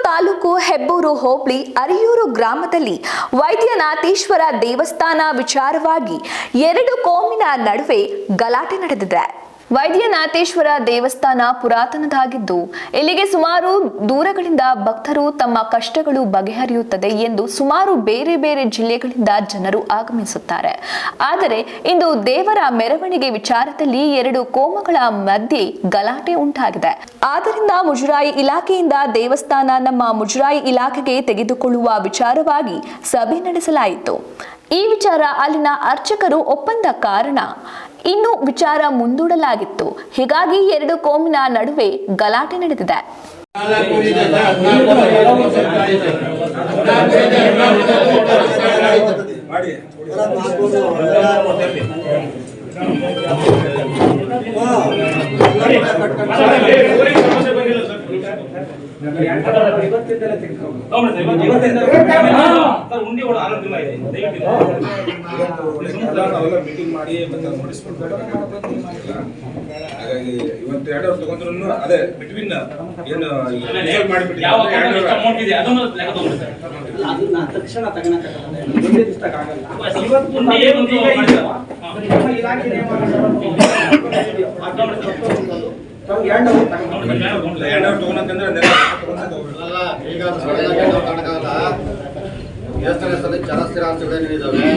ತಾಲೂಕು ಹೆಬ್ಬೂರು ಹೋಬಳಿ ಅರಿಯೂರು ಗ್ರಾಮದಲ್ಲಿ ವೈದ್ಯನಾಥೇಶ್ವರ ದೇವಸ್ಥಾನ ವಿಚಾರವಾಗಿ ಎರಡು ಕೋಮಿನ ನಡುವೆ ಗಲಾಟೆ ನಡೆದಿದೆ. ವೈದ್ಯನಾಥೇಶ್ವರ ದೇವಸ್ಥಾನ ಪುರಾತನದಾಗಿದ್ದು ಇಲ್ಲಿಗೆ ಸುಮಾರು ದೂರಗಳಿಂದ ಭಕ್ತರು ತಮ್ಮ ಕಷ್ಟಗಳು ಬಗೆಹರಿಯುತ್ತದೆ ಎಂದು ಸುಮಾರು ಬೇರೆ ಬೇರೆ ಜಿಲ್ಲೆಗಳಿಂದ ಜನರು ಆಗಮಿಸುತ್ತಾರೆ. ಆದರೆ ಇಂದು ದೇವರ ಮೆರವಣಿಗೆ ವಿಚಾರದಲ್ಲಿ ಎರಡು ಕೋಮಗಳ ಮಧ್ಯೆ ಗಲಾಟೆ ಉಂಟಾಗಿದೆ. ಆದ್ದರಿಂದ ಮುಜರಾಯಿ ಇಲಾಖೆಯಿಂದ ದೇವಸ್ಥಾನ ನಮ್ಮ ಮುಜರಾಯಿ ಇಲಾಖೆಗೆ ತೆಗೆದುಕೊಳ್ಳುವ ವಿಚಾರವಾಗಿ ಸಭೆ ನಡೆಸಲಾಯಿತು. ಈ ವಿಚಾರ ಅಲ್ಲಿನ ಅರ್ಚಕರು ಒಪ್ಪಂದ ಕಾರಣ ಇನ್ನು ವಿಚಾರ ಮುಂದೂಡಲಾಗಿತ್ತು. ಹೀಗಾಗಿ ಎರಡು ಕೋಮಿನ ನಡುವೆ ಗಲಾಟೆ ನಡೆದಿದೆ. ಮೀಟಿಂಗ್ ಮಾಡಿ ಹಾಗಾಗಿ ಇವತ್ತು 2 ವರ್ಷ ತಗೊಂಡ್ರು ಅದೇ ಬಿಟ್ವೀನ್ ಏನು ತಕ್ಷಣ ದೇವಸ್ಥಾನದಲ್ಲಿ ಸ್ಥಿರ ಆಸ್ತಿಗಳೇನಿದ್ದಾವೆ,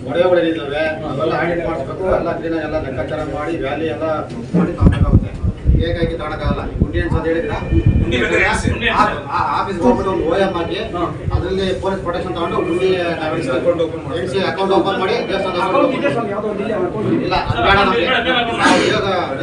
ಒಡೆಯಗಳಿದ್ದಾವೆ, ಅವೆಲ್ಲ ಆಡಿಟ್ ಮಾಡಿಸ್ಬೇಕು. ಎಲ್ಲ ಕ್ಲೀನ್ ಎಲ್ಲ ಲೆಕ್ಕಾಚಾರ ಮಾಡಿ ವ್ಯಾಲಿ ಎಲ್ಲ ಮಾಡಿ ತಗೊಳಕಾಗುತ್ತೆ. ಹೇಗಾಗಿ ತಗೊಳಕಾಗಲ್ಲ. ಗುಂಡಿಯನ್ಸ್ ಅಂತ ಹೇಳಿದ್ರೆ ಆಫೀಸ್ ಹೋಗ್ಬಿಟ್ಟು ಒಂದು OM ಹಾಕಿ ಅದರಲ್ಲಿ ಪೊಲೀಸ್ ಪ್ರೊಟೆಕ್ಷನ್ ತಗೊಂಡು ಗುಂಡಿ ಅಕೌಂಟ್ ಓಪನ್ ಮಾಡಿ ದೇವಸ್ಥಾನ ಇಲ್ಲ ಅದು ಬೇಡ ನಮಗೆ.